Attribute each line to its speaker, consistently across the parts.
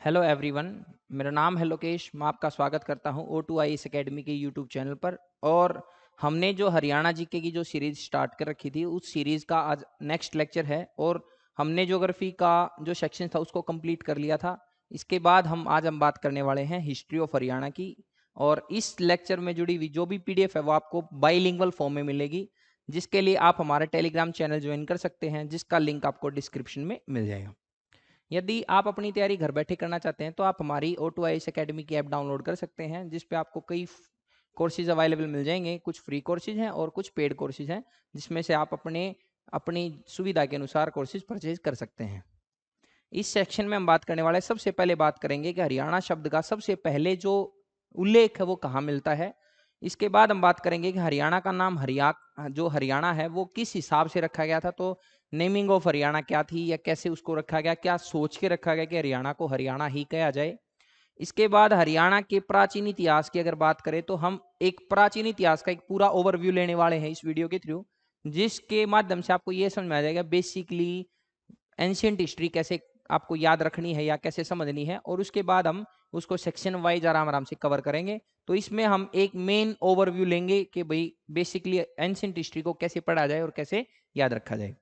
Speaker 1: Hello everyone. मेरा नाम है लोकेश। मैं आपका स्वागत करता हूं O2IS एकेडमी के यूट्यूब चैनल पर। और हमने जो हरियाणा जीके की जो सीरीज़ स्टार्ट कर रखी थी, उस सीरीज़ का आज नेक्स्ट लेक्चर है। और हमने ज्योग्राफी का जो सेक्शन था उसको कंप्लीट कर लिया था। इसके बाद हम बात करने वाले हैं हिस्ट्री ऑफ हरियाणा की। और इस लेक्चर में जुड़ी हुई जो भी PDF है वो आपको बाईलिंगुअल फॉर्म में मिलेगी, जिसके लिए आप हमारे टेलीग्राम चैनल ज्वाइन कर सकते हैं, जिसका लिंक आपको डिस्क्रिप्शन में मिल जाएगा। यदि आप अपनी तैयारी घर बैठे करना चाहते हैं तो आप हमारी O2IS एकेडमी की ऐप डाउनलोड कर सकते हैं, जिस पे आपको कई कोर्सेज अवेलेबल मिल जाएंगे। कुछ फ्री कोर्सेज हैं और कुछ पेड कोर्सेज हैं, जिसमें से आप अपनी सुविधा के अनुसार कोर्सेज परचेज कर सकते हैं। इस सेक्शन में हम बात करने वाले हैं, सबसे पहले बात करेंगे कि हरियाणा शब्द का सबसे पहले जो उल्लेख है वो कहाँ मिलता है। इसके बाद हम बात करेंगे कि हरियाणा का नाम जो हरियाणा है वो किस हिसाब से रखा गया था। तो नेमिंग ऑफ हरियाणा क्या थी या कैसे उसको रखा गया, क्या सोच के रखा गया कि हरियाणा को हरियाणा ही कहा जाए। इसके बाद हरियाणा के प्राचीन इतिहास की अगर बात करें तो हम एक प्राचीन इतिहास का एक पूरा ओवरव्यू लेने वाले हैं इस वीडियो के थ्रू, जिसके माध्यम से आपको ये समझ में आ जाएगा बेसिकली एंशियंट हिस्ट्री कैसे आपको याद रखनी है या कैसे समझनी है। और उसके बाद हम उसको सेक्शन वाइज आराम आराम से कवर करेंगे। तो इसमें हम एक मेन ओवरव्यू लेंगे कि भाई बेसिकली एंशियंट हिस्ट्री को कैसे पढ़ा जाए और कैसे याद रखा जाए।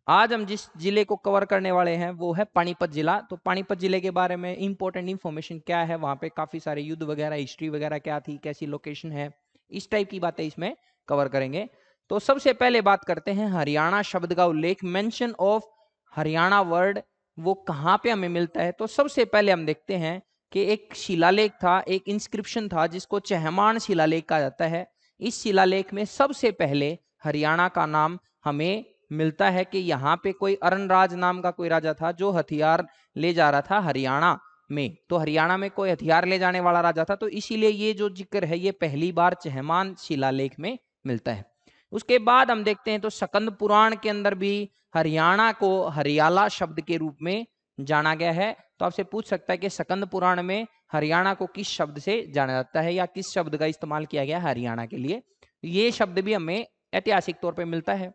Speaker 1: आज हम जिस जिले को कवर करने वाले हैं वो है पानीपत जिला। तो पानीपत जिले के बारे में इंपॉर्टेंट इंफॉर्मेशन क्या है, वहां पे काफी सारे युद्ध वगैरह, हिस्ट्री वगैरह क्या थी, कैसी लोकेशन है, इस टाइप की बातें इसमें कवर करेंगे। तो सबसे पहले बात करते हैं हरियाणा शब्द का उल्लेख, मेंशन ऑफ हरियाणा वर्ड, वो कहाँ पे हमें मिलता है। तो सबसे पहले हम देखते हैं कि एक शिलालेख था, एक इंस्क्रिप्शन था जिसको चहमान शिलालेख कहा जाता है। इस शिलालेख में सबसे पहले हरियाणा का नाम हमें मिलता है कि यहाँ पे कोई अरनराज नाम का कोई राजा था जो हथियार ले जा रहा था हरियाणा में। तो हरियाणा में कोई हथियार ले जाने वाला राजा था, तो इसीलिए ये जो जिक्र है ये पहली बार चहमान शिलालेख में मिलता है। उसके बाद हम देखते हैं तो सकंद पुराण के अंदर भी हरियाणा को हरियाला शब्द के रूप में जाना गया है। तो आपसे पूछ सकता है कि सकंद पुराण में हरियाणा को किस शब्द से जाना जाता है या किस शब्द का इस्तेमाल किया गया हरियाणा के लिए। ये शब्द भी हमें ऐतिहासिक तौर पे मिलता है।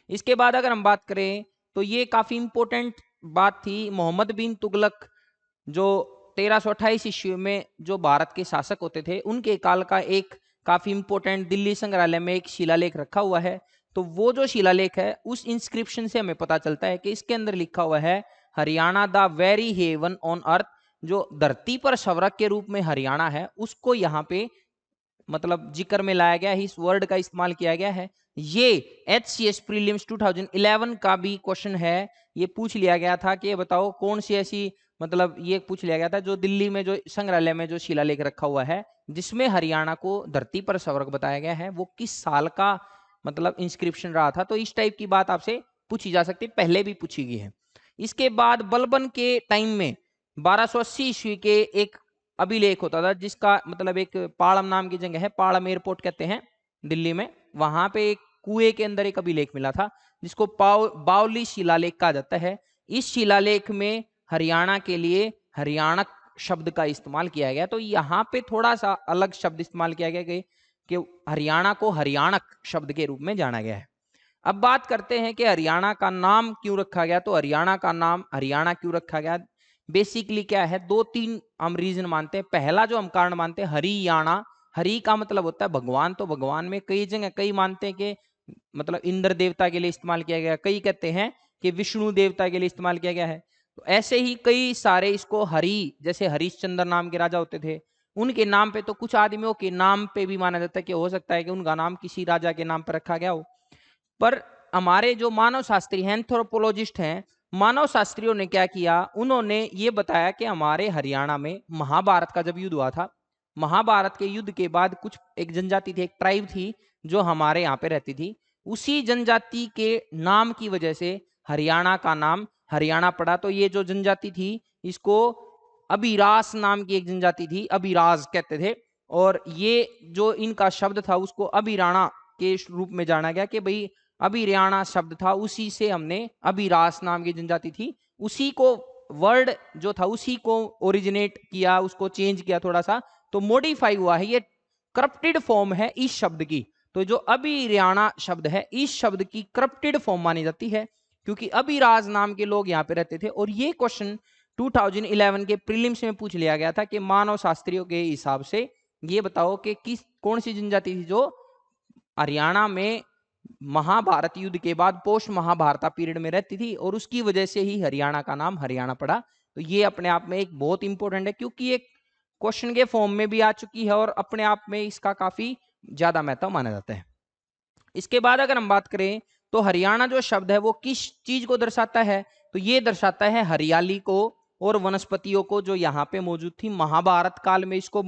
Speaker 1: इसके बाद अगर हम बात करें तो ये काफी इंपॉर्टेंट बात थी, मोहम्मद बिन तुगलक जो 1328 ईस्वी में जो भारत के शासक होते थे, उनके काल का एक काफी इंपॉर्टेंट दिल्ली संग्रहालय में एक शिलालेख रखा हुआ है। तो वो जो शिलालेख है उस इंस्क्रिप्शन से हमें पता चलता है कि इसके अंदर लिखा हुआ है Haryana the very heaven on earth, जो धरती पर स्वर्ग के रूप में हरियाणा है उसको यहाँ पे मतलब जिक्र में लाया गया है, इस वर्ड का इस्तेमाल किया गया है। ये HCS प्रीलिम्स 2011 का भी क्वेश्चन है। ये पूछ लिया गया था कि ये बताओ कौन सी ऐसी मतलब ये पूछ लिया गया था जो दिल्ली में जो संग्रहालय में जो शिलालेख रखा हुआ है जिसमें हरियाणा को धरती पर स्वर्ग बताया गया है, वो किस साल का मतलब इंस्क्रिप्शन रहा था। तो इस टाइप की बात आपसे पूछी जा सकती है, पहले भी पूछी गई है। इसके बाद बलबन के टाइम में 1280 ईस्वी के एक अभिलेख होता था, जिसका मतलब एक पाड़म नाम की जगह है, पाड़म एयरपोर्ट कहते हैं दिल्ली में, वहां पे एक कुएं के अंदर एक अभिलेख मिला था जिसको बावली शिलालेख कहा जाता है। इस शिलालेख में हरियाणा के लिए हरियाणक शब्द का इस्तेमाल किया गया। तो यहाँ पे थोड़ा सा अलग शब्द इस्तेमाल किया गया कि हरियाणा को हरियाणक शब्द के रूप में जाना गया है। अब बात करते हैं कि हरियाणा का नाम क्यों रखा गया। तो हरियाणा का नाम हरियाणा क्यों रखा गया, बेसिकली क्या है, दो तीन हम रीजन मानते हैं। पहला जो हम कारण मानते हैं हरियाणा, हरि का मतलब होता है भगवान। तो भगवान में कई जगह कई मानते हैं कि मतलब इंद्र देवता के लिए इस्तेमाल किया गया, कई कहते हैं कि विष्णु देवता के लिए इस्तेमाल किया गया है। तो ऐसे ही कई सारे इसको हरि, जैसे हरिश्चंद्र नाम के राजा होते थे उनके नाम पे, तो कुछ आदमियों के नाम पे भी माना जाता है कि हो सकता है कि उनका नाम किसी राजा के नाम पर रखा गया हो। पर हमारे जो मानव शास्त्री हैं, एंथ्रोपोलॉजिस्ट हैं, मानव शास्त्रियों ने क्या किया, उन्होंने ये बताया कि हमारे हरियाणा में महाभारत का जब युद्ध हुआ था, महाभारत के युद्ध के बाद कुछ एक जनजाति थी, एक ट्राइब थी जो हमारे यहाँ पे रहती थी, उसी जनजाति के नाम की वजह से हरियाणा का नाम हरियाणा पड़ा। तो ये जो जनजाति थी इसको अभिरास नाम की एक जनजाति थी, अभिराज कहते थे। और ये जो इनका शब्द था उसको अभिराणा के रूप में जाना गया कि भाई अभिरियाणा शब्द था, उसी से हमने अभिरास नाम की जनजाति थी उसी को वर्ड जो था उसी को ओरिजिनेट किया, उसको चेंज किया थोड़ा सा, तो मॉडिफाई हुआ है। ये करप्टेड फॉर्म है इस शब्द की। तो जो अभिरियाणा शब्द है इस शब्द की करप्टेड फॉर्म मानी जाती है, क्योंकि अभिराज नाम के लोग यहाँ पे रहते थे। और ये क्वेश्चन 2011 के प्रीलिम्स में पूछ लिया गया था कि मानव शास्त्रियों के हिसाब से ये बताओ कि कौन सी जनजाति थी जो हरियाणा में महाभारत युद्ध के बाद पोस्ट महाभारत पीरियड में रहती थी और उसकी वजह से ही हरियाणा का नाम हरियाणा पड़ा। तो ये अपने आप में एक बहुत इंपॉर्टेंट है, क्योंकि एक क्वेश्चन के फॉर्म में भी आ चुकी है और अपने आप में इसका काफी ज्यादा महत्व माना जाता है। इसके बाद अगर हम बात करें तो हरियाणा जो शब्द है वो किस चीज को दर्शाता है, तो ये दर्शाता है हरियाली को और वनस्पतियों को जो यहाँ पे मौजूद थी। महाभारत काल में इसको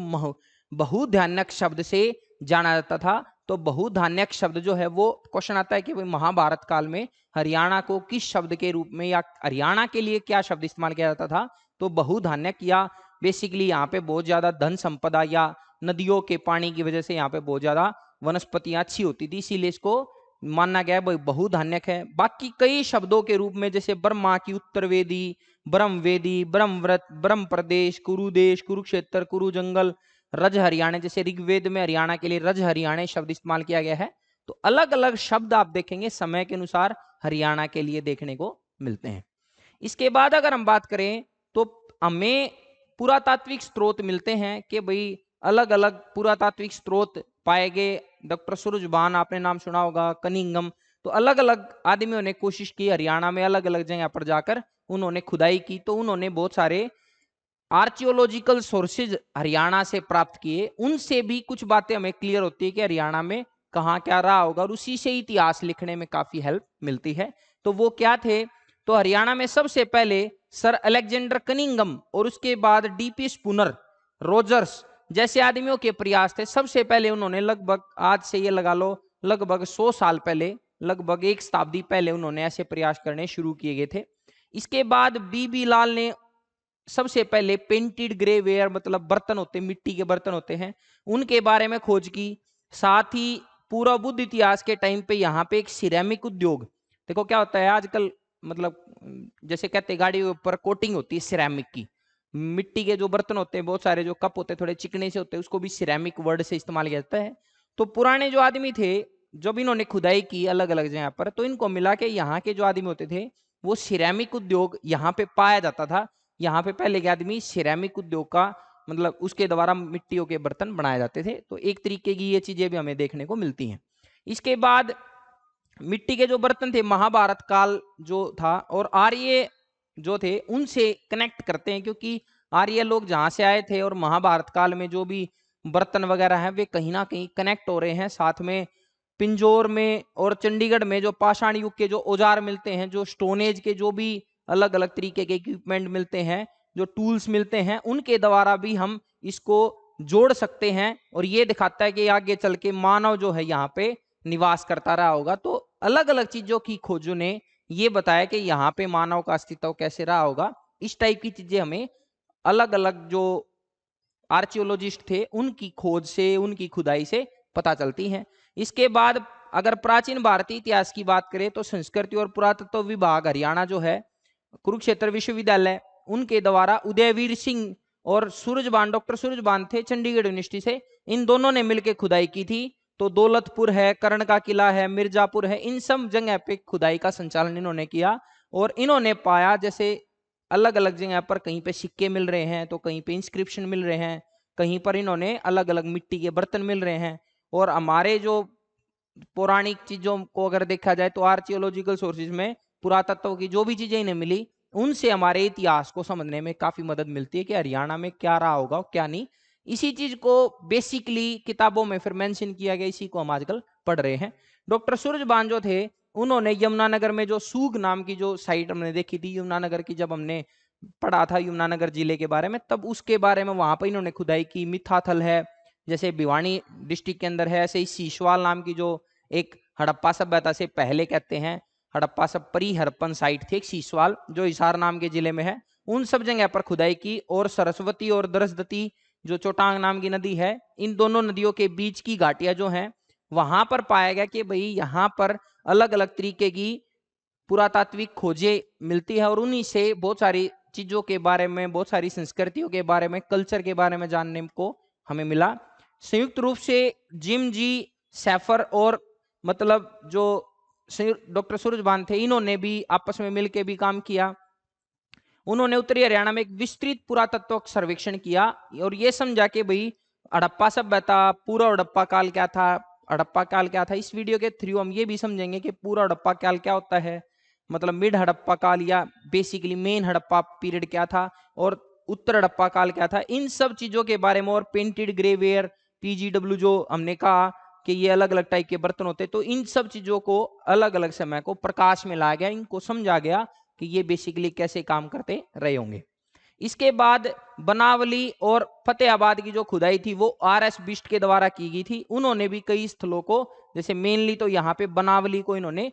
Speaker 1: बहुधान्यक शब्द से जाना जाता था। तो बहुधान्यक शब्द जो है वो क्वेश्चन आता है कि भाई महाभारत काल में हरियाणा को किस शब्द के रूप में या हरियाणा के लिए क्या शब्द इस्तेमाल किया जाता था, तो बहुधान्यक, या बेसिकली यहाँ पे बहुत ज्यादा धन संपदा या नदियों के पानी की वजह से यहाँ पे बहुत ज्यादा वनस्पतियां अच्छी होती थी, इसीलिए इसको माना गया बहुधान्यक है। बाकी कई शब्दों के रूप में जैसे ब्रह्मा की उत्तरवेदी, ब्रह्मवेदी, ब्रह्मव्रत, ब्रह्म प्रदेश, कुरुदेश, कुरुक्षेत्र, कुरु जंगल, रज हरियाणा, जैसे ऋग्वेद में हरियाणा के लिए रज हरियाणा शब्द इस्तेमाल किया गया है। तो अलग अलग शब्द आप देखेंगे समय के अनुसार हरियाणा के लिए देखने को मिलते हैं। इसके बाद अगर हम बात करें तो हमें पुरातात्विक स्रोत मिलते हैं कि भाई अलग अलग पुरातात्विक स्रोत पाए गए। डॉक्टर सूरजबान आपने नाम सुना होगा, कनिंगम, तो अलग अलग आदमियों ने कोशिश की हरियाणा में अलग अलग जगह पर जाकर उन्होंने खुदाई की। तो उन्होंने बहुत सारे आर्कियोलॉजिकल सोर्सेज हरियाणा से प्राप्त किए, उनसे भी कुछ बातें हमें क्लियर होती है कि हरियाणा में कहाँ क्या रहा होगा, और उसी से इतिहास लिखने में काफी हेल्प मिलती है। तो वो क्या थे, तो हरियाणा में सबसे पहले सर अलेक्जेंडर कनिंगम और उसके बाद डीपी स्पूनर, रोजर्स जैसे आदमियों के प्रयास थे। सबसे पहले उन्होंने लगभग आज से ये लगा लो लगभग 100 साल पहले, लगभग एक शताब्दी पहले उन्होंने ऐसे प्रयास करने शुरू किए गए थे। इसके बाद बीबी लाल ने सबसे पहले पेंटेड ग्रेवेयर, मतलब बर्तन होते मिट्टी के बर्तन होते हैं, उनके बारे में खोज की। साथ ही पूरा बुद्ध इतिहास के टाइम पे यहाँ पे एक सिरेमिक उद्योग, देखो क्या होता है आजकल, मतलब जैसे कहते हैं गाड़ी के ऊपर कोटिंग होती है सिरेमिक की, मिट्टी के जो बर्तन होते हैं बहुत सारे जो कप होते हैं थोड़े चिकने से होते हैं, उसको भी सिरेमिक वर्ड से इस्तेमाल किया जाता है। तो पुराने जो आदमी थे जब इन्होंने खुदाई की अलग अलग जगह पर, तो इनको मिला के यहाँ के जो आदमी होते थे वो सिरेमिक उद्योग यहाँ पे पाया जाता था। यहाँ पे पहले के आदमी सिरेमिक उद्योग का मतलब उसके द्वारा मिट्टियों के बर्तन बनाए जाते थे। तो एक तरीके की ये चीजें भी हमें देखने को मिलती हैं। इसके बाद मिट्टी के जो बर्तन थे महाभारत काल जो था और आर्य जो थे उनसे कनेक्ट करते हैं, क्योंकि आर्य लोग जहां से आए थे और महाभारत काल में जो भी बर्तन वगैरह हैं वे कहीं ना कहीं कनेक्ट हो रहे हैं। साथ में पिंजौर में और चंडीगढ़ में जो पाषाण युग के जो औजार मिलते हैं, जो स्टोन एज के जो भी अलग अलग तरीके के इक्विपमेंट मिलते हैं, जो टूल्स मिलते हैं, उनके द्वारा भी हम इसको जोड़ सकते हैं। और ये दिखाता है कि आगे चल के मानव जो है यहाँ पे निवास करता रहा होगा। तो अलग अलग चीजों की खोजों ने ये बताया कि यहाँ पे मानव का अस्तित्व कैसे रहा होगा। इस टाइप की चीजें हमें अलग अलग जो आर्कियोलॉजिस्ट थे उनकी खोज से, उनकी खुदाई से पता चलती हैं। इसके बाद अगर प्राचीन भारतीय इतिहास की बात करें तो संस्कृति और पुरातत्व विभाग हरियाणा जो है, कुरुक्षेत्र विश्वविद्यालय, उनके द्वारा उदयवीर सिंह और सूरजबान, डॉक्टर सूरजबान थे चंडीगढ़ यूनिवर्सिटी से, इन दोनों ने मिलकर खुदाई की थी। तो दौलतपुर है, कर्ण का किला है, मिर्जापुर है, इन सब जगह पे खुदाई का संचालन इन्होंने किया और इन्होंने पाया जैसे अलग अलग जगह पर कहीं पे सिक्के मिल रहे हैं, तो कहीं पे इंस्क्रिप्शन मिल रहे हैं, कहीं पर इन्होंने अलग अलग मिट्टी के बर्तन मिल रहे हैं। और हमारे जो पौराणिक चीजों को अगर देखा जाए तो आर्कियोलॉजिकल सोर्सेज में पुरातत्व की जो भी चीजें इन्हें मिली उनसे हमारे इतिहास को समझने में काफी मदद मिलती है कि हरियाणा में क्या रहा होगा क्या नहीं। इसी चीज को बेसिकली किताबों में फिर मेंशन किया गया, इसी को हम आजकल पढ़ रहे हैं। डॉक्टर सूरजबान जो थे उन्होंने यमुनानगर में जो सूग नाम की जो साइट हमने देखी थी यमुनानगर की, जब हमने पढ़ा था यमुनानगर जिले के बारे में, तब उसके बारे में वहां पर इन्होंने खुदाई की। मिथाथल है जैसे भिवानी डिस्ट्रिक्ट के अंदर है, ऐसे ही सीशवाल नाम की जो एक हड़प्पा सभ्यता से पहले कहते हैं हड़प्पा सब परी हड़प्पन साइट थी एक सीसवाल जो हिसार नाम के जिले में है, उन सब जगह पर खुदाई की। और सरस्वती और दरसदती जो चोटांग नाम की नदी है, इन दोनों नदियों के बीच की घाटियां जो हैं वहां पर पाया गया कि भाई यहाँ पर अलग अलग तरीके की पुरातात्विक खोजें मिलती है और उन्हीं से बहुत सारी चीजों के बारे में, बहुत सारी संस्कृतियों के बारे में, कल्चर के बारे में जानने को हमें मिला। संयुक्त रूप से जिम जी सैफर और मतलब जो डॉक्टर सूरजबान थे इन्होंने भी आपस में मिलकर भी काम किया। उन्होंने उत्तरी हरियाणा में एक विस्तृत पुरातत्व सर्वेक्षण किया और ये समझा कि भाई हड़प्पा सभ्यता, पूरा हड़प्पा काल क्या था, हड़प्पा काल क्या था। इस वीडियो के थ्रू हम ये भी समझेंगे कि पूरा हड़प्पा काल क्या होता है, मतलब मिड हड़प्पा काल या बेसिकली मेन हड़प्पा पीरियड क्या था, और उत्तर हड़प्पा काल क्या था। इन सब चीजों के बारे में, और पेंटेड ग्रेवेयर, पीजीडब्ल्यू जो हमने कहा कि ये अलग अलग टाइप के बर्तन होते हैं, तो इन सब चीजों को अलग अलग समय को प्रकाश में लाया गया, इनको समझा गया कि ये बेसिकली कैसे काम करते रहे होंगे। इसके बाद बनावली और फतेहाबाद की जो खुदाई थी वो आर.एस. बिष्ट के द्वारा की गई थी। उन्होंने भी कई स्थलों को, जैसे मेनली तो यहाँ पे बनावली को इन्होंने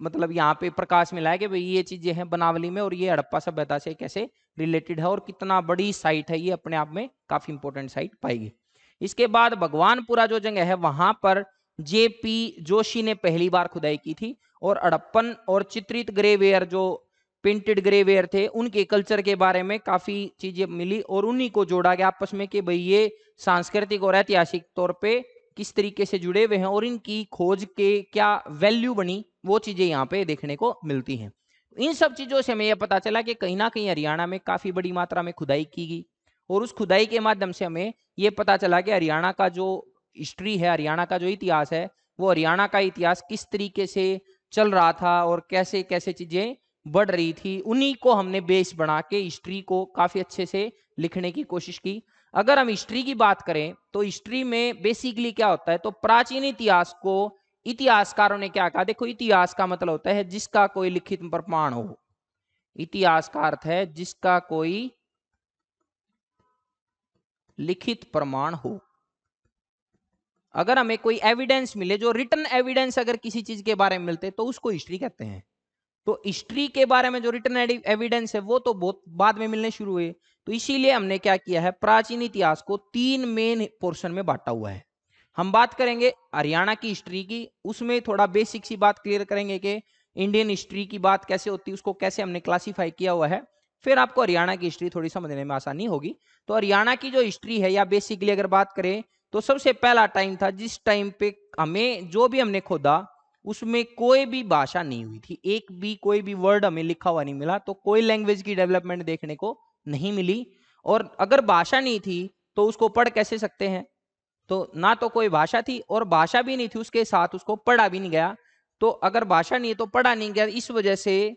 Speaker 1: मतलब यहाँ पे प्रकाश में लाया कि भाई ये चीजें हैं बनावली में और ये हड़प्पा सभ्यता से कैसे रिलेटेड है और कितना बड़ी साइट है ये, अपने आप में काफी इंपॉर्टेंट साइट पाएगी। इसके बाद भगवानपुरा जो जगह है वहां पर जेपी जोशी ने पहली बार खुदाई की थी और हड़प्पन और चित्रित ग्रेवेयर जो पेंटेड ग्रेवेयर थे उनके कल्चर के बारे में काफी चीजें मिली और उन्हीं को जोड़ा गया आपस में कि भाई ये सांस्कृतिक और ऐतिहासिक तौर पे किस तरीके से जुड़े हुए हैं और इनकी खोज के क्या वैल्यू बनी, वो चीजें यहाँ पे देखने को मिलती हैं। इन सब चीजों से हमें यह पता चला कि कहीं ना कहीं हरियाणा में काफी बड़ी मात्रा में खुदाई की गई और उस खुदाई के माध्यम से हमें ये पता चला कि हरियाणा का जो हिस्ट्री है, हरियाणा का जो इतिहास है, वो हरियाणा का इतिहास किस तरीके से चल रहा था और कैसे कैसे चीजें बढ़ रही थी। उन्हीं को हमने बेस बना के हिस्ट्री को काफी अच्छे से लिखने की कोशिश की। अगर हम हिस्ट्री की बात करें तो हिस्ट्री में बेसिकली क्या होता है, तो प्राचीन इतिहास को इतिहासकारों ने क्या कहा, देखो इतिहास का मतलब होता है जिसका कोई लिखित प्रमाण हो। इतिहास का अर्थ है जिसका कोई लिखित प्रमाण हो। अगर हमें कोई एविडेंस मिले, जो रिटन एविडेंस अगर किसी चीज के बारे में मिलते तो उसको हिस्ट्री कहते हैं। तो हिस्ट्री के बारे में जो रिटन एविडेंस है वो तो बहुत बाद में मिलने शुरू हुए। तो इसीलिए हमने क्या किया है, प्राचीन इतिहास को 3 मेन पोर्शन में बांटा हुआ है। हम बात करेंगे हरियाणा की हिस्ट्री की, उसमें थोड़ा बेसिक सी बात क्लियर करेंगे कि इंडियन हिस्ट्री की बात कैसे होती है, उसको कैसे हमने क्लासिफाई किया हुआ है। फिर आपको हरियाणा की हिस्ट्री थोड़ी समझने में आसानी होगी। तो हरियाणा की जो हिस्ट्री है या बेसिकली अगर बात करें तो सबसे पहला टाइम था जिस टाइम पे हमें जो भी हमने खोदा उसमें कोई भी भाषा नहीं हुई थी, एक भी कोई भी वर्ड हमें लिखा हुआ नहीं मिला, तो कोई लैंग्वेज की डेवलपमेंट देखने को नहीं मिली। और अगर भाषा नहीं थी तो उसको पढ़ कैसे सकते हैं, तो ना तो कोई भाषा थी और भाषा भी नहीं थी उसके साथ उसको पढ़ा भी नहीं गया। तो अगर भाषा नहीं है तो पढ़ा नहीं गया, इस वजह से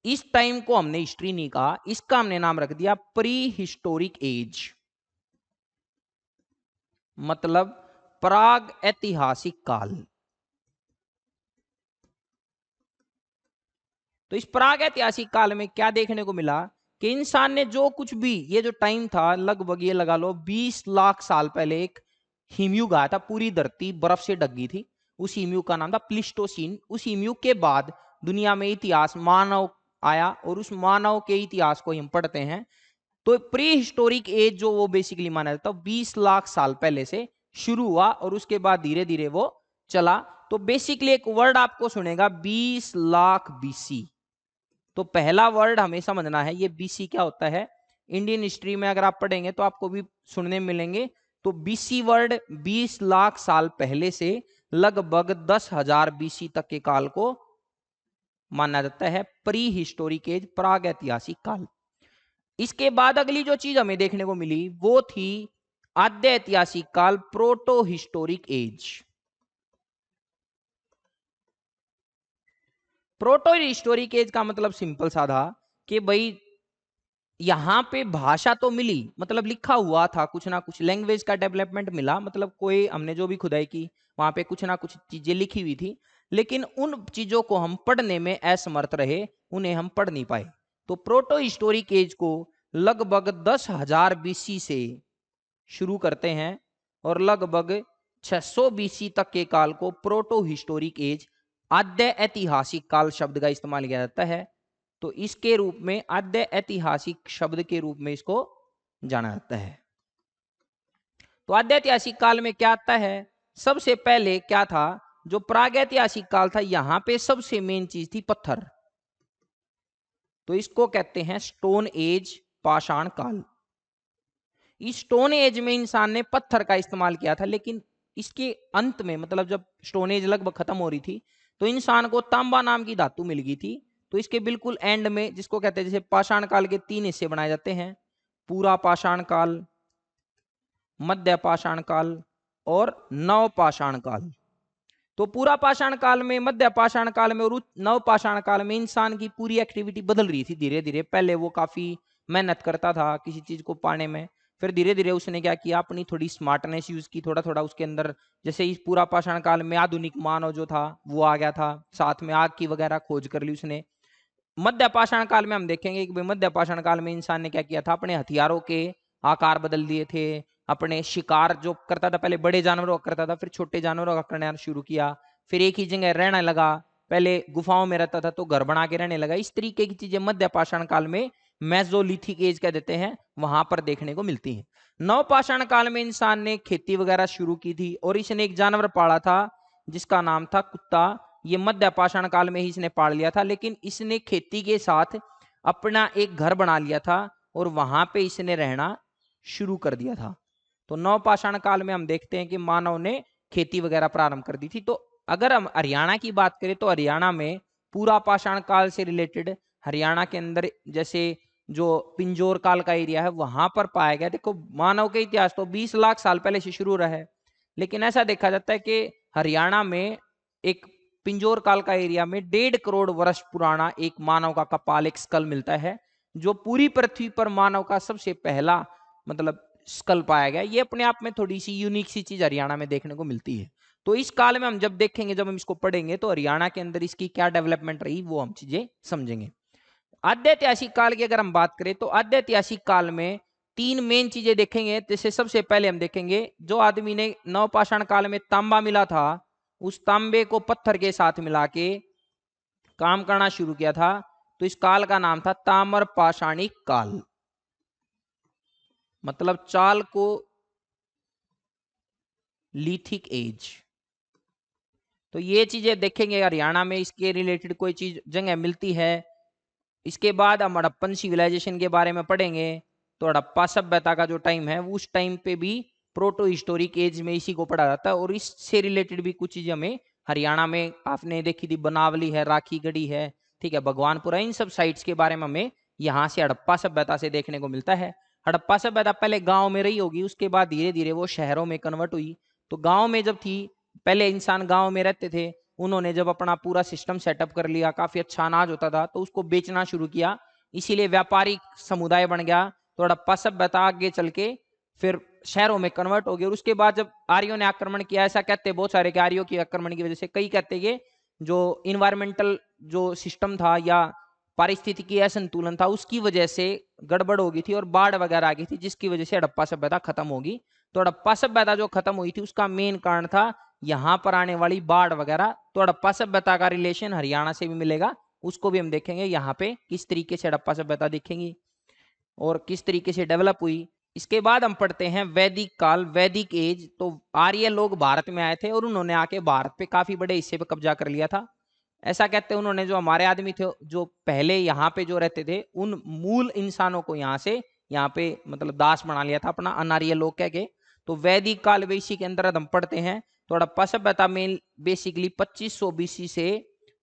Speaker 1: इस टाइम को हमने हिस्ट्री नहीं कहा, इसका हमने नाम रख दिया प्री हिस्टोरिक एज, मतलब प्राग ऐतिहासिक काल। तो इस प्राग ऐतिहासिक काल में क्या देखने को मिला कि इंसान ने जो कुछ भी, ये जो टाइम था लगभग ये लगा लो 20 लाख साल पहले एक हिमयुग आया था, पूरी धरती बर्फ से ढक गई थी। उस हिमयुग का नाम था प्लिस्टोसीन। उस हिमयुग के बाद दुनिया में इतिहास मानव आया और उस मानव के इतिहास को हम पढ़ते हैं। तो प्री हिस्टोरिक एज जो वो बेसिकली माना जाता है 20 लाख साल पहले से शुरू हुआ और उसके बाद धीरे धीरे वो चला। तो बेसिकली एक वर्ड आपको सुनेगा 20 लाख बीसी। तो पहला वर्ड हमें समझना है ये बीसी क्या होता है। इंडियन हिस्ट्री में अगर आप पढ़ेंगे तो आपको भी सुनने मिलेंगे। तो बीसी वर्ड 20 लाख साल पहले से लगभग 10,000 बीसी तक के काल को माना जाता है प्री हिस्टोरिक एज, प्राग ऐतिहासिक काल। इसके बाद अगली जो चीज हमें देखने को मिली वो थी आद्य ऐतिहासिक काल, proto historic age. Proto historic age का मतलब सिंपल सा था कि भाई यहाँ पे भाषा तो मिली, मतलब लिखा हुआ था, कुछ ना कुछ लैंग्वेज का डेवलपमेंट मिला, मतलब कोई हमने जो भी खुदाई की वहां पे कुछ ना कुछ चीजें लिखी हुई थी, लेकिन उन चीजों को हम पढ़ने में असमर्थ रहे, उन्हें हम पढ़ नहीं पाए। तो प्रोटो हिस्टोरिक एज को लगभग 10,000 बीसी से शुरू करते हैं और लगभग 600 बीसी तक के काल को प्रोटो हिस्टोरिक एज, आद्य ऐतिहासिक काल शब्द का इस्तेमाल किया जाता है। तो इसके रूप में आद्य ऐतिहासिक शब्द के रूप में इसको जाना जाता है। तो आद्य ऐतिहासिक काल में क्या आता है, सबसे पहले क्या था, जो प्रागैतिहासिक काल था यहां पे सबसे मेन चीज थी पत्थर। तो इसको कहते हैं स्टोन एज, पाषाण काल। इस स्टोन एज में इंसान ने पत्थर का इस्तेमाल किया था, लेकिन इसके अंत में मतलब जब स्टोन एज लगभग खत्म हो रही थी तो इंसान को तांबा नाम की धातु मिल गई थी। तो इसके बिल्कुल एंड में, जिसको कहते हैं, जैसे पाषाण काल के 3 हिस्से बनाए जाते हैं, पूरा पाषाण काल, मध्य पाषाण काल और नव पाषाण काल। तो पूरा पाषाण काल में, मध्य पाषाण काल में और नव पाषाण काल में इंसान की पूरी एक्टिविटी बदल रही थी धीरे धीरे। पहले वो काफी मेहनत करता था किसी चीज को पाने में, फिर धीरे धीरे उसने क्या किया, अपनी थोड़ी स्मार्टनेस यूज की, थोड़ा थोड़ा उसके अंदर। जैसे इस पूरा पाषाण काल में आधुनिक मानव जो था वो आ गया था, साथ में आग की वगैरह खोज कर ली उसने। मध्य पाषाण काल में हम देखेंगे कि मध्य पाषाण काल में इंसान ने क्या किया था, अपने हथियारों के आकार बदल दिए थे, अपने शिकार जो करता था, पहले बड़े जानवरों का करता था, फिर छोटे जानवरों का करना शुरू किया, फिर एक ही जगह रहने लगा, पहले गुफाओं में रहता था तो घर बना के रहने लगा। इस तरीके की चीजें मध्य पाषाण काल में, मेसोलिथिक एज कह देते हैं, वहां पर देखने को मिलती है। नव पाषाण काल में इंसान ने खेती वगैरह शुरू की थी और इसने एक जानवर पाला था जिसका नाम था कुत्ता। ये मध्य पाषाण काल में ही इसने पाल लिया था, लेकिन इसने खेती के साथ अपना एक घर बना लिया था और वहां पे इसने रहना शुरू कर दिया था। तो नव पाषाण काल में हम देखते हैं कि मानव ने खेती वगैरह प्रारंभ कर दी थी। तो अगर हम हरियाणा की बात करें तो हरियाणा में पूरा पाषाण काल से रिलेटेड, हरियाणा के अंदर जैसे जो पिंजौर काल का एरिया है वहां पर पाया गया। देखो, मानव के इतिहास तो 20 लाख साल पहले से शुरू रहा है, लेकिन ऐसा देखा जाता है कि हरियाणा में एक पिंजौर काल का एरिया में 1.5 करोड़ वर्ष पुराना एक मानव का कपाल, एक स्कल मिलता है, जो पूरी पृथ्वी पर मानव का सबसे पहला मतलब स्कल पाया गया। ये अपने आप में थोड़ी सी यूनिक सी चीज हरियाणा में देखने को मिलती है। तो इस काल में हम जब देखेंगे, जब हम इसको पढ़ेंगे, तो हरियाणा के अंदर इसकी क्या डेवलपमेंट रही वो हम चीजें समझेंगे। आद्य ऐतिहासिक काल की अगर हम बात करें तो आद्य ऐतिहासिक काल में 3 मेन चीजें देखेंगे। जैसे सबसे पहले हम देखेंगे, जो आदमी ने नवपाषाण काल में तांबा मिला था, उस तांबे को पत्थर के साथ मिला के काम करना शुरू किया था, तो इस काल का नाम था ताम्र पाषाणिक काल। मतलब चाल को लिथिक एज। तो ये चीजें देखेंगे हरियाणा में, इसके रिलेटेड कोई चीज जगह मिलती है। इसके बाद हम हड़प्पन सिविलाइजेशन के बारे में पढ़ेंगे। तो हड़प्पा सभ्यता का जो टाइम है, उस टाइम पे भी प्रोटो हिस्टोरिक एज में इसी को पढ़ा जाता है, और इससे रिलेटेड भी कुछ चीजें हमें हरियाणा में आपने देखी थी, बनावली है, राखी गढ़ी है, ठीक है, भगवानपुरा, इन सब साइट्स के बारे में हमें यहाँ से हड़प्पा सभ्यता से देखने को मिलता है। हड़प्पा सभ्यता पहले गांव में रही होगी, उसके बाद धीरे धीरे वो शहरों में कन्वर्ट हुई। तो गांव में जब थी, पहले इंसान गांव में रहते थे, उन्होंने जब अपना पूरा सिस्टम सेटअप कर लिया, काफी अच्छा अनाज होता था तो उसको बेचना शुरू किया, इसीलिए व्यापारिक समुदाय बन गया। तो हड़प्पा सभ्यता आगे चल के फिर शहरों में कन्वर्ट हो गई। और उसके बाद जब आर्यों ने आक्रमण किया, ऐसा कहते हैं बहुत सारे कि आर्यों की आक्रमण की वजह से, कई कहते हैं जो इन्वायरमेंटल जो सिस्टम था या पारिस्थितिकी असंतुलन था, उसकी वजह से गड़बड़ हो गई थी और बाढ़ वगैरह आ गई थी, जिसकी वजह से हड़प्पा सभ्यता खत्म होगी। तो हड़प्पा सभ्यता जो खत्म हुई थी उसका मेन कारण था यहाँ पर आने वाली बाढ़ वगैरह। तो हड़प्पा सभ्यता का रिलेशन हरियाणा से भी मिलेगा, उसको भी हम देखेंगे यहाँ पे किस तरीके से हड़प्पा सभ्यता दिखेंगी और किस तरीके से डेवलप हुई। इसके बाद हम पढ़ते हैं वैदिक काल, वैदिक एज। तो आर्य लोग भारत में आए थे और उन्होंने आके भारत पे काफी बड़े हिस्से पे कब्जा कर लिया था। ऐसा कहते हैं उन्होंने, जो हमारे आदमी थे जो पहले यहाँ पे जो रहते थे, उन मूल इंसानों को यहाँ से यहाँ पे मतलब दास बना लिया था अपना, अनार्य लोग कह के। तो वैदिक काल भी इसी के अंदर हम पढ़ते हैं। तो हड़प्पा सभ्यता में बेसिकली 2500 बीसी से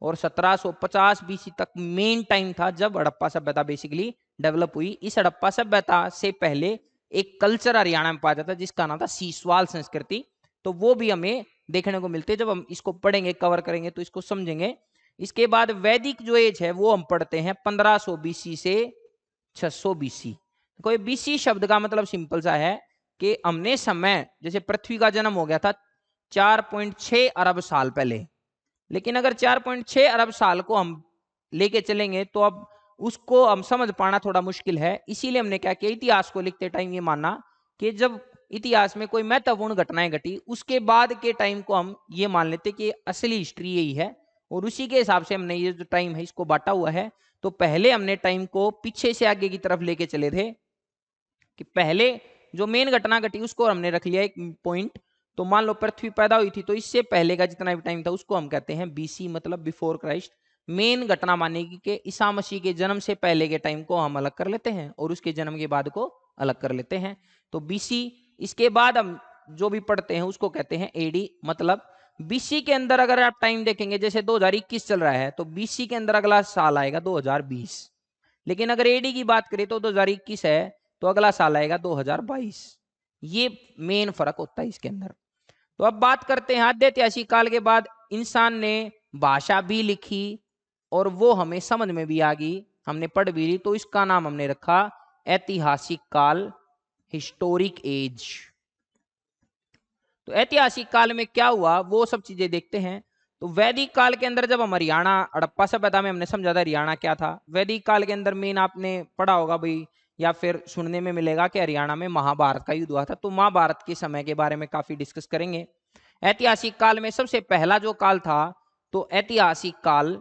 Speaker 1: और 1750 बीसी तक मेन टाइम था जब हड़प्पा सभ्यता बेसिकली डेवलप हुई। इस हड़प्पा सभ्यता से पहले एक कल्चर हरियाणा में पाया जाता है जिसका नाम था सीसवाल संस्कृति। तो वो भी हमें देखने को मिलते हैं, जब हम इसको पढ़ेंगे, कवर करेंगे तो इसको समझेंगे। इसके बाद वैदिक जो एज है वो हम पढ़ते हैं 1500 बीसी से 600 बीसी। कोई बीसी शब्द का मतलब सिंपल सा है कि हमने समय, जैसे पृथ्वी का जन्म हो गया था 4.6 अरब साल पहले, लेकिन अगर 4.6 अरब साल को हम लेके चलेंगे तो अब उसको हम समझ पाना थोड़ा मुश्किल है। इसीलिए हमने क्या किया, इतिहास को लिखते टाइम ये माना कि जब इतिहास में कोई महत्वपूर्ण घटनाएं घटी, उसके बाद के टाइम को हम ये मान लेते कि असली हिस्ट्री यही है, और उसी के हिसाब से हमने ये जो टाइम है इसको बांटा हुआ है। तो पहले हमने टाइम को पीछे से आगे की तरफ लेके चले थे कि पहले जो मेन घटना घटी उसको हमने रख लिया एक पॉइंट। तो मान लो पृथ्वी पैदा हुई थी, तो इससे पहले का जितना भी टाइम था उसको हम कहते हैं बीसी, मतलब बिफोर क्राइस्ट। मेन घटना मानेगी कि ईसा मसीह के जन्म से पहले के टाइम को हम अलग कर लेते हैं और उसके जन्म के बाद को अलग कर लेते हैं, तो बीसी। इसके बाद हम जो भी पढ़ते हैं उसको कहते हैं एडी, मतलब बीसी के अंदर अगर आप टाइम देखेंगे, जैसे 2021 चल रहा है, तो बीसी के अंदर अगला साल आएगा 2020। लेकिन अगर एडी की बात करें तो 2021 है, तो अगला साल आएगा 2022। ये मेन फर्क होता है इसके अंदर। तो अब बात करते हैं आद्य ऐतिहासिक काल के बाद इंसान ने भाषा भी लिखी और वो हमें समझ में भी आ गई, हमने पढ़ भी ली, तो इसका नाम हमने रखा ऐतिहासिक काल, हिस्टोरिक एज। तो ऐतिहासिक काल में क्या हुआ वो सब चीजें देखते हैं। तो वैदिक काल के अंदर जब हम हरियाणा, हड़प्पा सभ्यता में हमने समझा था हरियाणा क्या था। वैदिक काल के अंदर मेन आपने पढ़ा होगा भाई, या फिर सुनने में मिलेगा कि हरियाणा में महाभारत का युद्ध हुआ था। तो महाभारत के समय के बारे में काफी डिस्कस करेंगे। ऐतिहासिक काल में सबसे पहला जो काल था, तो ऐतिहासिक काल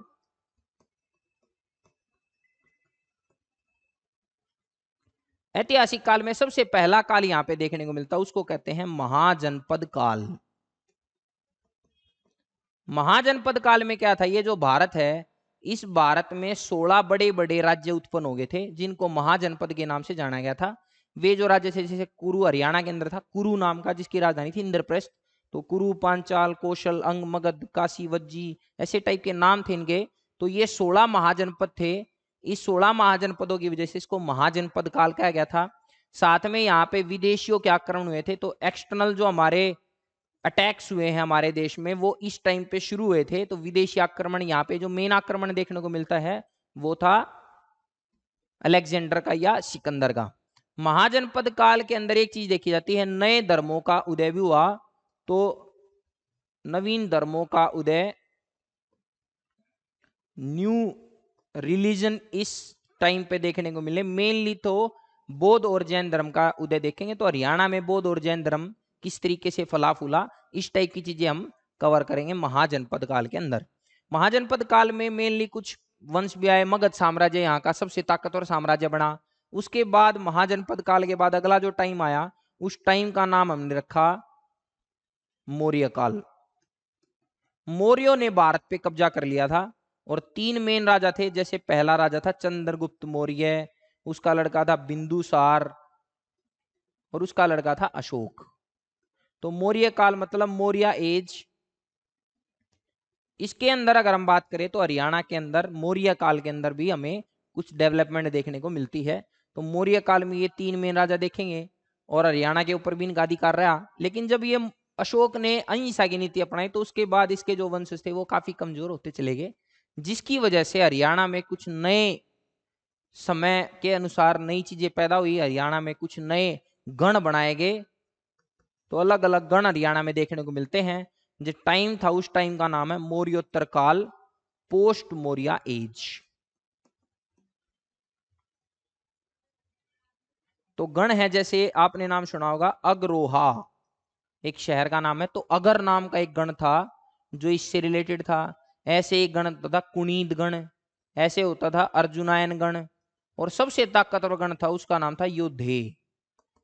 Speaker 1: ऐतिहासिक काल में सबसे पहला काल यहां पे देखने को मिलता है, उसको कहते हैं महाजनपद काल। महाजनपद काल में क्या था, ये जो भारत है, इस भारत में 16 बड़े बड़े राज्य उत्पन्न हो गए थे, जिनको महाजनपद के नाम से जाना गया था। वे जो राज्य थे, जैसे कुरु हरियाणा के अंदर था, कुरु नाम का, जिसकी राजधानी थी इंद्रप्रस्थ। तो कुरु, पांचाल, कौशल, अंग, मगध, काशी, वज्जी, ऐसे टाइप के नाम थे इनके। तो ये 16 महाजनपद थे। इस 16 महाजनपदों की वजह से इसको महाजनपद काल कहा गया था। साथ में यहाँ पे विदेशियों के आक्रमण हुए थे, तो एक्सटर्नल जो हमारे अटैक्स हुए हैं हमारे देश में, वो इस टाइम पे शुरू हुए थे। तो विदेशी आक्रमण, यहाँ पे जो मेन आक्रमण देखने को मिलता है वो था अलेक्जेंडर का या सिकंदर का। महाजनपद काल के अंदर एक चीज देखी जाती है, नए धर्मों का उदय भी हुआ। तो नवीन धर्मों का उदय, न्यू रिलीजन इस टाइम पे देखने को मिले। मेनली तो बौद्ध और जैन धर्म का उदय देखेंगे। तो हरियाणा में बौद्ध और जैन धर्म किस तरीके से फला फूला, इस टाइप की चीजें हम कवर करेंगे महाजनपद काल के अंदर। महाजनपद काल में मेनली कुछ वंश भी आए। मगध साम्राज्य यहाँ का सबसे ताकतवर साम्राज्य बना। उसके बाद महाजनपद काल के बाद अगला जो टाइम आया, उस टाइम का नाम हमने रखा मौर्य काल। मौर्यों ने भारत पे कब्जा कर लिया था और 3 मेन राजा थे। जैसे पहला राजा था चंद्रगुप्त मौर्य, उसका लड़का था बिंदुसार, और उसका लड़का था अशोक। तो मौर्य काल मतलब मौर्य एज। इसके अंदर अगर हम बात करें तो हरियाणा के अंदर मौर्य काल के अंदर भी हमें कुछ डेवलपमेंट देखने को मिलती है। तो मौर्य काल में ये 3 मेन राजा देखेंगे और हरियाणा के ऊपर भी इनका अधिकार रहा। लेकिन जब ये अशोक ने अहिंसा की नीति अपनाई, तो उसके बाद इसके जो वंश थे वो काफी कमजोर होते चले गए, जिसकी वजह से हरियाणा में कुछ नए समय के अनुसार नई चीजें पैदा हुई। हरियाणा में कुछ नए गण बनाए गए। तो अलग अलग गण हरियाणा में देखने को मिलते हैं। जो टाइम था उस टाइम का नाम है मौर्योत्तर काल, पोस्ट मौर्य एज। तो गण है, जैसे आपने नाम सुना होगा अगरोहा, एक शहर का नाम है। तो अगर नाम का एक गण था जो इससे रिलेटेड था। ऐसे एक गण होता था कुनीद गण, ऐसे होता था अर्जुनायन गण, और सबसे ताकतवर गण था उसका नाम था योद्धे।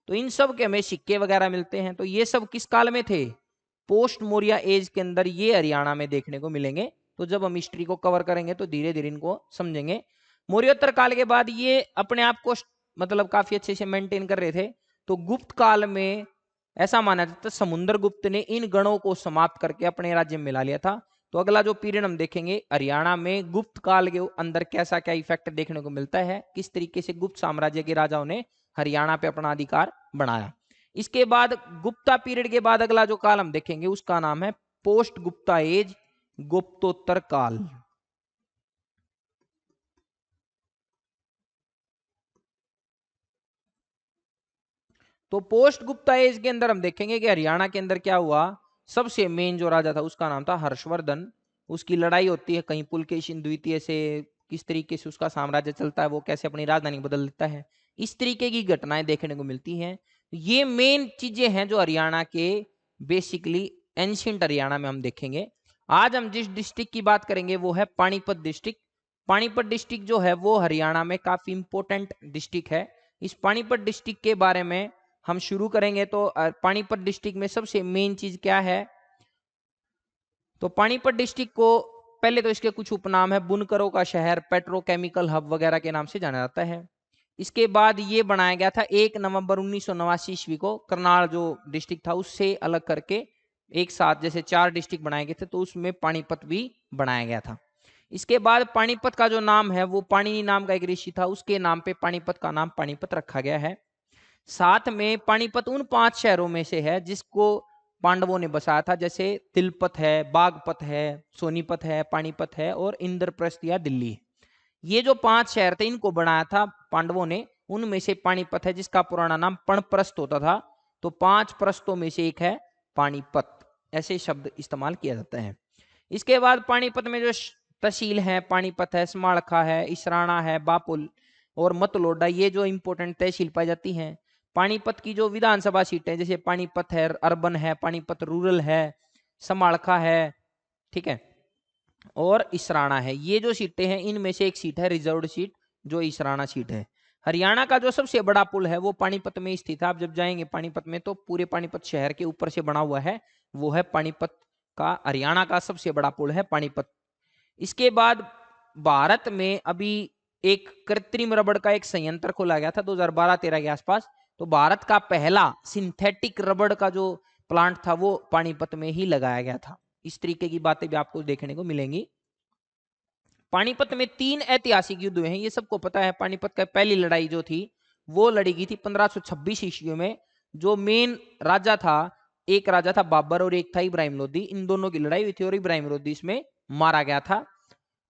Speaker 1: तो इन सब के हमें सिक्के वगैरह मिलते हैं। तो ये सब किस काल में थे, पोस्ट मौर्य एज के अंदर ये हरियाणा में देखने को मिलेंगे। तो जब हम हिस्ट्री को कवर करेंगे तो धीरे धीरे इनको समझेंगे। मौर्योत्तर काल के बाद ये अपने आप को मतलब काफी अच्छे से मेंटेन कर रहे थे। तो गुप्त काल में ऐसा माना जाता है समुद्रगुप्त ने इन गणों को समाप्त करके अपने राज्य में मिला लिया था। तो अगला जो पीरियड हम देखेंगे हरियाणा में गुप्त काल के अंदर कैसा क्या इफेक्ट देखने को मिलता है, किस तरीके से गुप्त साम्राज्य के राजाओं ने हरियाणा पे अपना अधिकार बनाया। इसके बाद गुप्ता पीरियड के बाद अगला जो काल हम देखेंगे उसका नाम है पोस्ट गुप्ता एज, गुप्तोत्तर काल। तो पोस्ट गुप्ता एज के अंदर हम देखेंगे कि हरियाणा के अंदर क्या हुआ। सबसे मेन जो राजा था उसका नाम था हर्षवर्धन। उसकी लड़ाई होती है कहीं पुलकेशिन द्वितीय से, किस तरीके से उसका साम्राज्य चलता है, वो कैसे अपनी राजधानी बदल देता है, इस तरीके की घटनाएं देखने को मिलती हैं। ये मेन चीजें हैं जो हरियाणा के बेसिकली एंशियंट हरियाणा में हम देखेंगे। आज हम जिस डिस्ट्रिक्ट की बात करेंगे वो है पानीपत डिस्ट्रिक्ट। पानीपत डिस्ट्रिक्ट जो है वो हरियाणा में काफी इंपोर्टेंट डिस्ट्रिक्ट है। इस पानीपत डिस्ट्रिक्ट के बारे में हम शुरू करेंगे। तो पानीपत डिस्ट्रिक्ट में सबसे मेन चीज क्या है, तो पानीपत डिस्ट्रिक्ट को पहले तो इसके कुछ उपनाम है। बुनकरों का शहर, पेट्रोकेमिकल हब वगैरह के नाम से जाना जाता है। इसके बाद ये बनाया गया था 1 नवंबर 1989 ईस्वी को, करनाल जो डिस्ट्रिक्ट था उससे अलग करके एक साथ जैसे 4 डिस्ट्रिक्ट बनाए गए थे, तो उसमें पानीपत भी बनाया गया था। इसके बाद पानीपत का जो नाम है वो पाणिनि नाम का एक ऋषि था, उसके नाम पे पानीपत का नाम पानीपत रखा गया है। साथ में पानीपत उन 5 शहरों में से है जिसको पांडवों ने बसाया था, जैसे तिलपत है, बागपत है, सोनीपत है, पानीपत है और इंद्रप्रस्थ या दिल्ली। ये जो 5 शहर थे इनको बनाया था पांडवों ने, उनमें से पानीपत है जिसका पुराना नाम पणप्रस्थ होता था। तो 5 प्रस्थों में से एक है पानीपत, ऐसे शब्द इस्तेमाल किया जाता है। इसके बाद पानीपत में जो तहसील है, पानीपत है, समाड़खा है, इसराना है, बापुल और मतलोडा, ये जो इंपोर्टेंट तहसील पाई जाती हैं। पानीपत की जो विधानसभा सीटें जैसे पानीपत है अर्बन है, पानीपत रूरल है, समाड़खा है, ठीक है, और इसराना है। ये जो सीटें हैं इनमें से एक सीट है रिजर्व्ड सीट, जो इसराना सीट है। हरियाणा का जो सबसे बड़ा पुल है वो पानीपत में स्थित है। आप जब जाएंगे पानीपत में तो पूरे पानीपत शहर के ऊपर से बना हुआ है, वो है पानीपत का, हरियाणा का सबसे बड़ा पुल है पानीपत। इसके बाद भारत में अभी एक कृत्रिम रबड़ का एक संयंत्र खोला गया था 2012-13 के आसपास। तो भारत का पहला सिंथेटिक रबड़ का जो प्लांट था वो पानीपत में ही लगाया गया था। इस तरीके की बातें भी आपको देखने को मिलेंगी। पानीपत में 3 ऐतिहासिक युद्ध हुए हैं, ये सबको पता है। पानीपत का पहली लड़ाई जो थी वो लड़ी गई थी 1526 ईस्वी में। जो मेन राजा था, एक राजा था बाबर और एक था इब्राहिम लोदी, इन दोनों की लड़ाई हुई थी और इब्राहिम लोदी इसमें मारा गया था।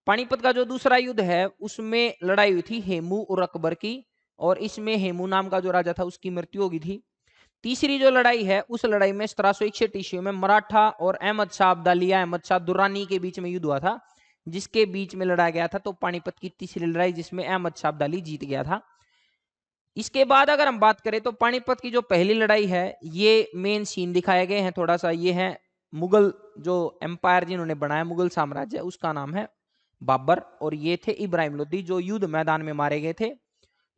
Speaker 1: पानीपत का जो दूसरा युद्ध है उसमें लड़ाई हुई थी हेमू और अकबर की, और इसमें हेमू नाम का जो राजा था उसकी मृत्यु हो गई थी। तीसरी जो लड़ाई है उस लड़ाई में 1761 ईस्वी में मराठा और अहमद शाह अब्दाली या अहमद शाह दुर्रानी के बीच में युद्ध हुआ था, जिसके बीच में लड़ा गया था। तो पानीपत की तीसरी लड़ाई जिसमें अहमद शाह अब्दाली जीत गया था। इसके बाद अगर हम बात करें तो पानीपत की जो पहली लड़ाई है, ये मेन सीन दिखाए गए हैं थोड़ा सा। ये है मुगल जो एम्पायर जिन्होंने बनाया, मुगल साम्राज्य, उसका नाम है बाबर, और ये थे इब्राहिम लोदी जो युद्ध मैदान में मारे गए थे।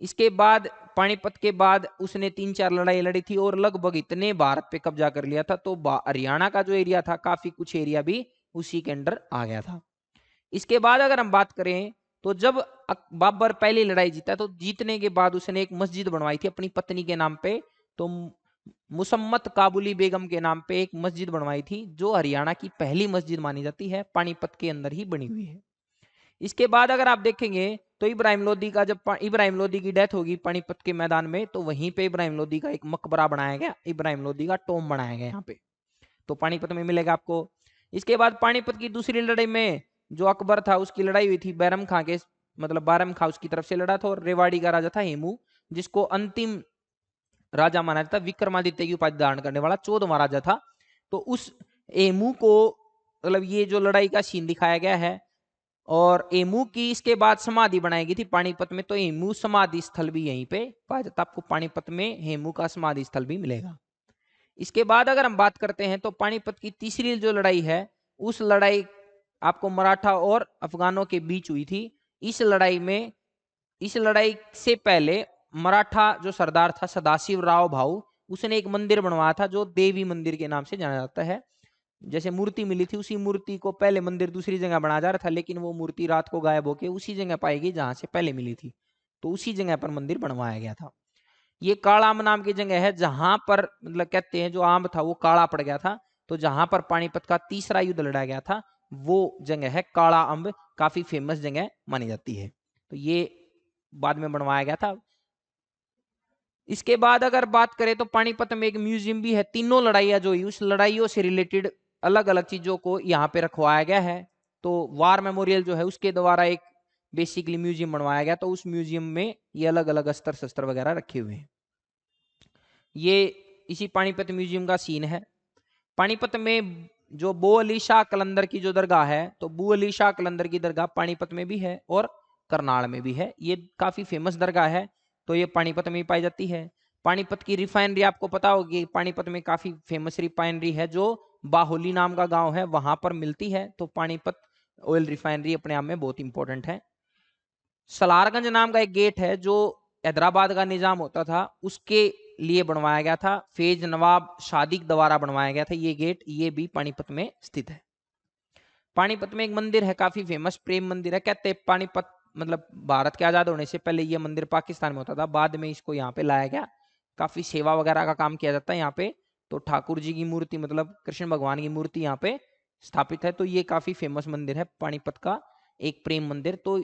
Speaker 1: इसके बाद पानीपत के बाद उसने 3-4 लड़ाई लड़ी थी और लगभग इतने भारत पे कब्जा कर लिया था, तो हरियाणा का जो एरिया था काफी कुछ एरिया भी उसी के अंडर आ गया था। इसके बाद अगर हम बात करें तो जब बाबर पहली लड़ाई जीता तो जीतने के बाद उसने एक मस्जिद बनवाई थी अपनी पत्नी के नाम पे। तो मुसम्मत काबुली बेगम के नाम पे एक मस्जिद बनवाई थी, जो हरियाणा की पहली मस्जिद मानी जाती है, पानीपत के अंदर ही बनी हुई है। इसके बाद अगर आप देखेंगे तो इब्राहिम लोदी का, जब इब्राहिम लोदी की डेथ होगी पानीपत के मैदान में, तो वहीं पे इब्राहिम लोदी का एक मकबरा बनाया गया, इब्राहिम लोदी का टॉम बनाया गया यहाँ पे, तो पानीपत में मिलेगा आपको। इसके बाद पानीपत की दूसरी लड़ाई में जो अकबर था उसकी लड़ाई हुई थी बैरम खां के, मतलब बारम खां उसकी तरफ से लड़ा था, और रेवाड़ी का राजा था हेमू, जिसको अंतिम राजा माना जाता, विक्रमादित्य की उपाधि धारण करने वाला 14वां राजा था। तो उस हेमू को, मतलब ये जो लड़ाई का सीन दिखाया गया है, और हेमू की इसके बाद समाधि बनाई गई थी पानीपत में, तो हेमू समाधि स्थल भी यहीं पे पाया जाता, आपको पानीपत में हेमू का समाधि स्थल भी मिलेगा। इसके बाद अगर हम बात करते हैं तो पानीपत की तीसरी जो लड़ाई है, उस लड़ाई आपको मराठा और अफगानों के बीच हुई थी। इस लड़ाई में, इस लड़ाई से पहले मराठा जो सरदार था सदाशिव राव भाऊ, उसने एक मंदिर बनवाया था जो देवी मंदिर के नाम से जाना जाता है। जैसे मूर्ति मिली थी, उसी मूर्ति को पहले मंदिर दूसरी जगह बनाया जा रहा था, लेकिन वो मूर्ति रात को गायब होकर उसी जगह पाई गई जहां से पहले मिली थी, तो उसी जगह पर मंदिर बनवाया गया था। ये कालाम नाम की जगह है जहां पर, मतलब कहते हैं जो आम था वो काला पड़ गया था, तो जहां पर पानीपत का तीसरा युद्ध लड़ा गया था वो जगह है काला अम्ब, काफी फेमस जगह मानी जाती है। तो ये बाद में बनवाया गया था। इसके बाद अगर बात करें तो पानीपत में एक म्यूजियम भी है, तीनों लड़ाइयां जो हुई उस लड़ाइयों से रिलेटेड अलग अलग चीजों को यहाँ पे रखवाया गया है। तो वार मेमोरियल जो है उसके द्वारा एक बेसिकली म्यूजियम बनवाया गया, तो उस म्यूजियम में ये अलग अलग अस्त्र शस्त्र वगैरह रखे हुए हैं। ये इसी पानीपत म्यूजियम का सीन है। पानीपत में जो बो अली शाह कलंदर की जो दरगाह है, तो बू अली शाह कलंदर की दरगाह पानीपत में भी है और करनाल में भी है। ये काफी फेमस दरगाह है, तो ये पानीपत में ही पाई जाती है। पानीपत की रिफाइनरी आपको पता होगी, पानीपत में काफी फेमस रिफाइनरी है जो बाहोली नाम का गांव है वहां पर मिलती है। तो पानीपत ऑयल रिफाइनरी अपने आप में बहुत इंपॉर्टेंट है। सलारगंज नाम का एक गेट है जो हैदराबाद का निजाम होता था उसके लिए बनवाया गया था, फेज नवाब शादिक द्वारा बनवाया गया था ये गेट, ये भी पानीपत में स्थित है। पानीपत में एक मंदिर है काफी फेमस, प्रेम मंदिर है। कहते हैं पानीपत, मतलब भारत के आजाद होने से पहले ये मंदिर पाकिस्तान में होता था, बाद में इसको यहाँ पे लाया गया। काफी सेवा वगैरह का काम किया जाता है यहाँ पे। तो ठाकुर जी की मूर्ति मतलब कृष्ण भगवान की मूर्ति यहाँ पे स्थापित है। तो ये काफी फेमस मंदिर है, पानीपत का एक प्रेम मंदिर। तो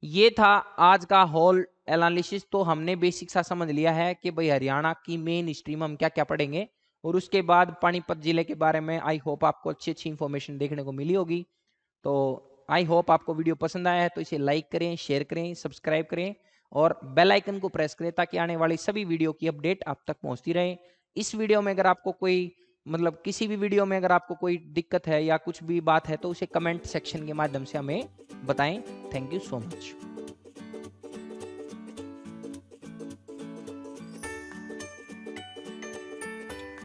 Speaker 1: ये था आज का होल एनालिसिस। तो हमने बेसिक सा समझ लिया है कि भाई हरियाणा की मेन हिस्ट्री में हम क्या क्या पढ़ेंगे, और उसके बाद पानीपत जिले के बारे में आई होप आपको अच्छी अच्छी इंफॉर्मेशन देखने को मिली होगी। तो आई होप आपको वीडियो पसंद आया है, तो इसे लाइक करें, शेयर करें, सब्सक्राइब करें और बेल आइकन को प्रेस करें ताकि आने वाली सभी वीडियो की अपडेट आप तक पहुंचती रहे। इस वीडियो में अगर आपको कोई मतलब किसी भी वीडियो में अगर आपको कोई दिक्कत है या कुछ भी बात है तो उसे कमेंट सेक्शन के माध्यम से हमें बताएं। Thank you so much.